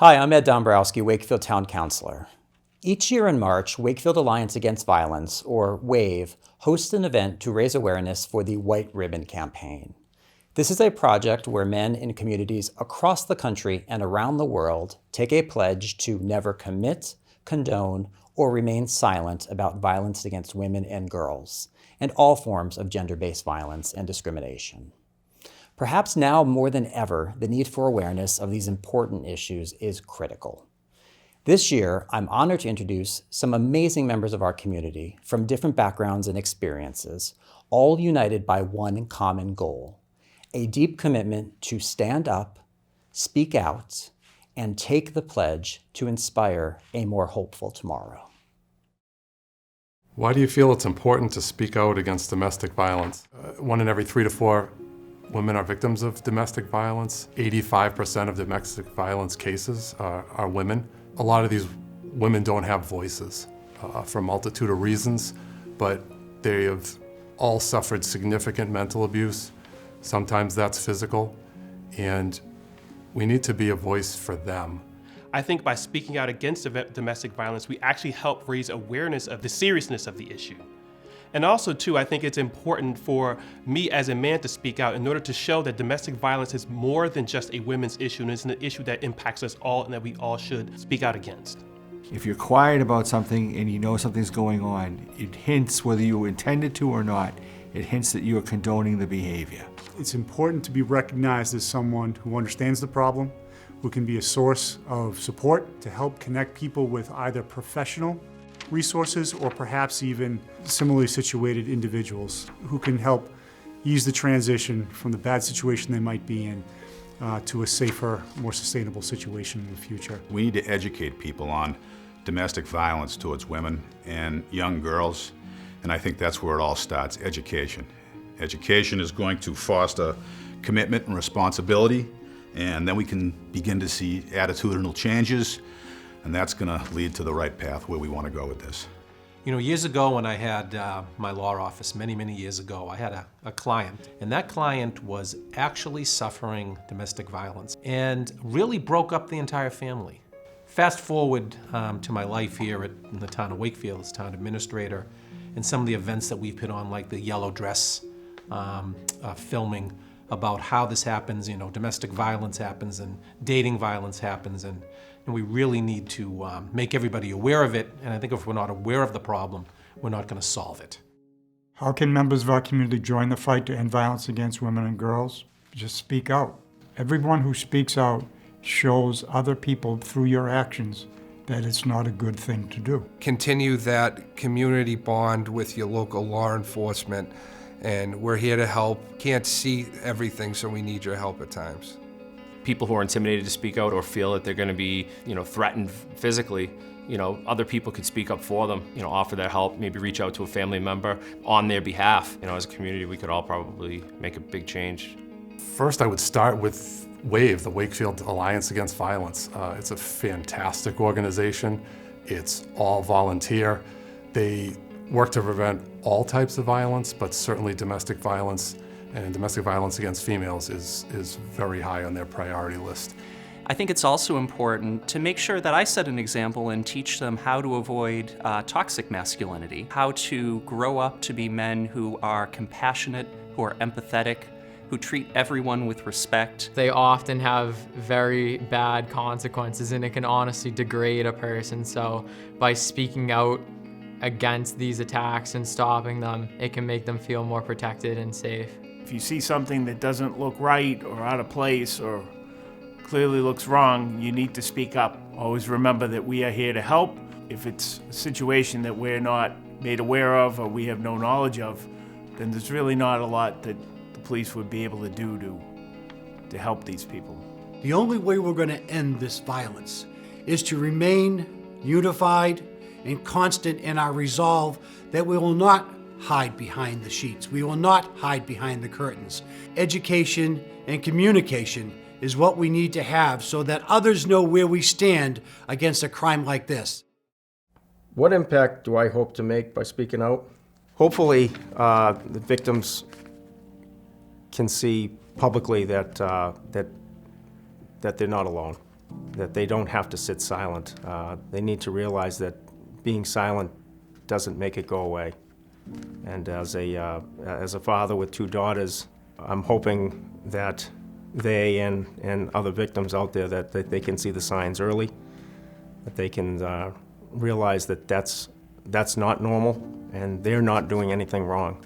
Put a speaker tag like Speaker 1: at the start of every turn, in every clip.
Speaker 1: Hi, I'm Ed Dombrowski, Wakefield Town Councilor. Each year in March, Wakefield Alliance Against Violence, or WAVE, hosts an event to raise awareness for the White Ribbon Campaign. This is a project where men in communities across the country and around the world take a pledge to never commit, condone, or remain silent about violence against women and girls, and all forms of gender-based violence and discrimination. Perhaps now more than ever, the need for awareness of these important issues is critical. This year, I'm honored to introduce some amazing members of our community from different backgrounds and experiences, all united by one common goal: a deep commitment to stand up, speak out, and take the pledge to inspire a more hopeful tomorrow.
Speaker 2: Why do you feel it's important to speak out against domestic violence? 1 in every 3 to 4 women are victims of domestic violence. 85% of domestic violence cases are women. A lot of these women don't have voices for a multitude of reasons, but they have all suffered significant mental abuse. Sometimes that's physical, and we need to be a voice for them.
Speaker 3: I think by speaking out against domestic violence, we actually help raise awareness of the seriousness of the issue. And also, too, I think it's important for me as a man to speak out in order to show that domestic violence is more than just a women's issue, and it's an issue that impacts us all and that we all should speak out against.
Speaker 4: If you're quiet about something and you know something's going on, it hints, whether you intended to or not, it hints that you are condoning the behavior.
Speaker 5: It's important to be recognized as someone who understands the problem, who can be a source of support to help connect people with either professional resources or perhaps even similarly situated individuals who can help ease the transition from the bad situation they might be in to a safer, more sustainable situation in the future.
Speaker 6: We need to educate people on domestic violence towards women and young girls, and I think that's where it all starts: education. Education is going to foster commitment and responsibility, and then we can begin to see attitudinal changes, and that's going to lead to the right path where we want to go with this.
Speaker 7: You know, years ago when I had my law office, many years ago, I had a client, and that client was actually suffering domestic violence and really broke up the entire family. Fast forward to my life here in the town of Wakefield as town administrator, and some of the events that we've put on, like the yellow dress filming about how this happens. You know, domestic violence happens and dating violence happens, and we really need to make everybody aware of it. And I think if we're not aware of the problem, we're not going to solve it.
Speaker 8: How can members of our community join the fight to end violence against women and girls? Just speak out. Everyone who speaks out shows other people through your actions that it's not a good thing to do.
Speaker 9: Continue that community bond with your local law enforcement, and we're here to help. Can't see everything, so we need your help at times.
Speaker 10: People who are intimidated to speak out or feel that they're going to be, threatened physically, other people could speak up for them, offer their help, maybe reach out to a family member on their behalf. As a community, we could all probably make a big change.
Speaker 2: First, I would start with WAVE, the Wakefield Alliance Against Violence. It's a fantastic organization. It's all volunteer. They work to prevent all types of violence, but certainly domestic violence and domestic violence against females is very high on their priority list.
Speaker 11: I think it's also important to make sure that I set an example and teach them how to avoid toxic masculinity, how to grow up to be men who are compassionate, who are empathetic, who treat everyone with respect.
Speaker 12: They often have very bad consequences, and it can honestly degrade a person. So by speaking out against these attacks and stopping them, it can make them feel more protected and safe.
Speaker 13: If you see something that doesn't look right or out of place or clearly looks wrong, you need to speak up. Always remember that we are here to help. If it's a situation that we're not made aware of or we have no knowledge of, then there's really not a lot that the police would be able to do to help these people.
Speaker 14: The only way we're going to end this violence is to remain unified and constant in our resolve that we will not hide behind the sheets. We will not hide behind the curtains. Education and communication is what we need to have so that others know where we stand against a crime like this.
Speaker 15: What impact do I hope to make by speaking out? Hopefully, the victims can see publicly that they're not alone. that they don't have to sit silent. They need to realize that being silent doesn't make it go away. And as a father with 2 daughters, I'm hoping that they and other victims out there that they can see the signs early, that they can realize that that's not normal and they're not doing anything wrong.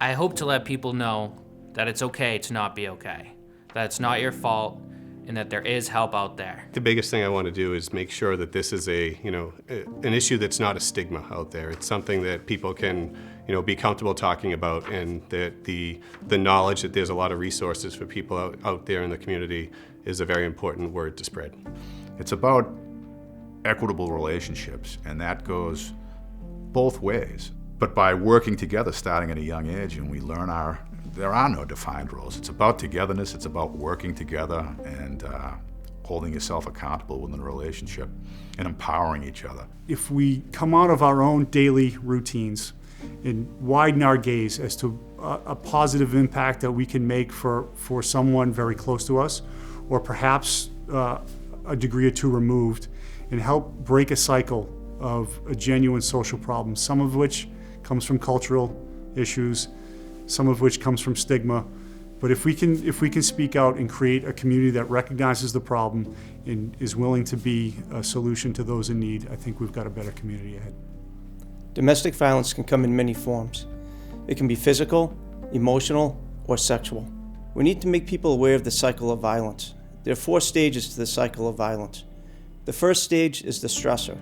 Speaker 16: I hope to let people know that it's okay to not be okay, that it's not your fault, and that there is help out there.
Speaker 17: The biggest thing I want to do is make sure that this is an issue that's not a stigma out there. It's something that people can, be comfortable talking about, and that the knowledge that there's a lot of resources for people out there in the community is a very important word to spread.
Speaker 6: It's about equitable relationships, and that goes both ways. But by working together starting at a young age, and we learn there are no defined roles. It's about togetherness, it's about working together and holding yourself accountable within a relationship and empowering each other.
Speaker 5: If we come out of our own daily routines and widen our gaze as to a positive impact that we can make for someone very close to us, or perhaps a degree or two removed, and help break a cycle of a genuine social problem, some of which comes from cultural issues, some of which comes from stigma. But if we can speak out and create a community that recognizes the problem and is willing to be a solution to those in need, I think we've got a better community ahead.
Speaker 18: Domestic violence can come in many forms. It can be physical, emotional, or sexual. We need to make people aware of the cycle of violence. There are 4 stages to the cycle of violence. The first stage is the stressor.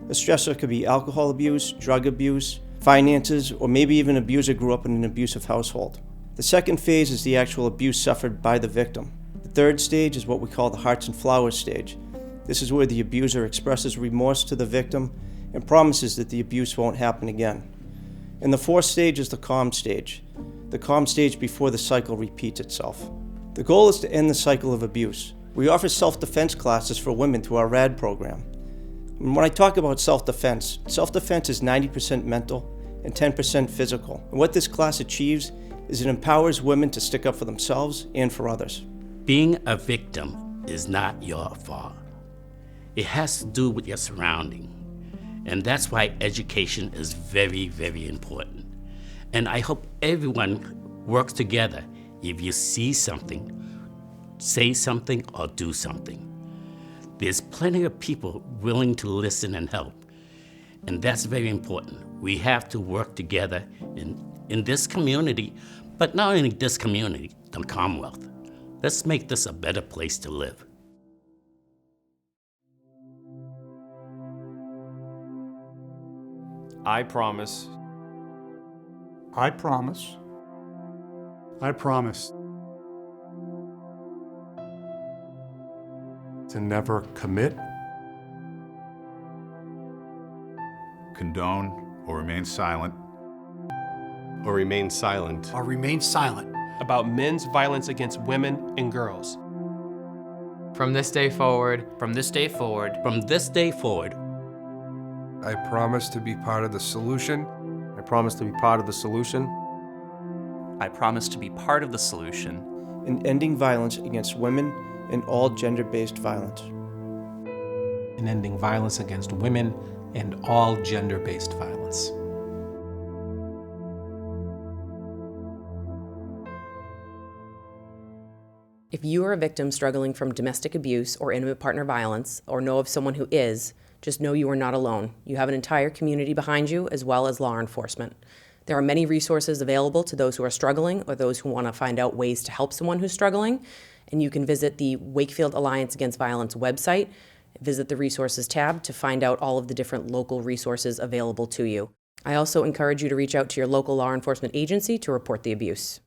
Speaker 18: The stressor could be alcohol abuse, drug abuse, finances, or maybe even an abuser grew up in an abusive household. The second phase is the actual abuse suffered by the victim. The third stage is what we call the hearts and flowers stage. This is where the abuser expresses remorse to the victim and promises that the abuse won't happen again. And the fourth stage is the calm stage before the cycle repeats itself. The goal is to end the cycle of abuse. We offer self-defense classes for women through our RAD program. And when I talk about self-defense is 90% mental and 10% physical. And what this class achieves is it empowers women to stick up for themselves and for others.
Speaker 19: Being a victim is not your fault. It has to do with your surrounding. And that's why education is very, very important. And I hope everyone works together. If you see something, say something or do something. There's plenty of people willing to listen and help. And that's very important. We have to work together in this community, but not only this community, the Commonwealth. Let's make this a better place to live.
Speaker 10: I promise.
Speaker 8: I promise.
Speaker 5: I promise.
Speaker 2: To never commit,
Speaker 6: condone, or remain silent.
Speaker 17: Or remain silent.
Speaker 14: Or remain silent.
Speaker 3: About men's violence against women and girls.
Speaker 12: From this day forward.
Speaker 16: From this day forward.
Speaker 19: From this day forward.
Speaker 9: I promise to be part of the solution.
Speaker 15: I promise to be part of the solution.
Speaker 11: I promise to be part of the solution.
Speaker 18: In ending violence against women and all gender-based violence.
Speaker 7: In ending violence against women and all gender-based violence.
Speaker 20: If you are a victim struggling from domestic abuse or intimate partner violence, or know of someone who is, just know you are not alone. You have an entire community behind you, as well as law enforcement. There are many resources available to those who are struggling or those who want to find out ways to help someone who's struggling. And you can visit the Wakefield Alliance Against Violence website, visit the resources tab to find out all of the different local resources available to you. I also encourage you to reach out to your local law enforcement agency to report the abuse.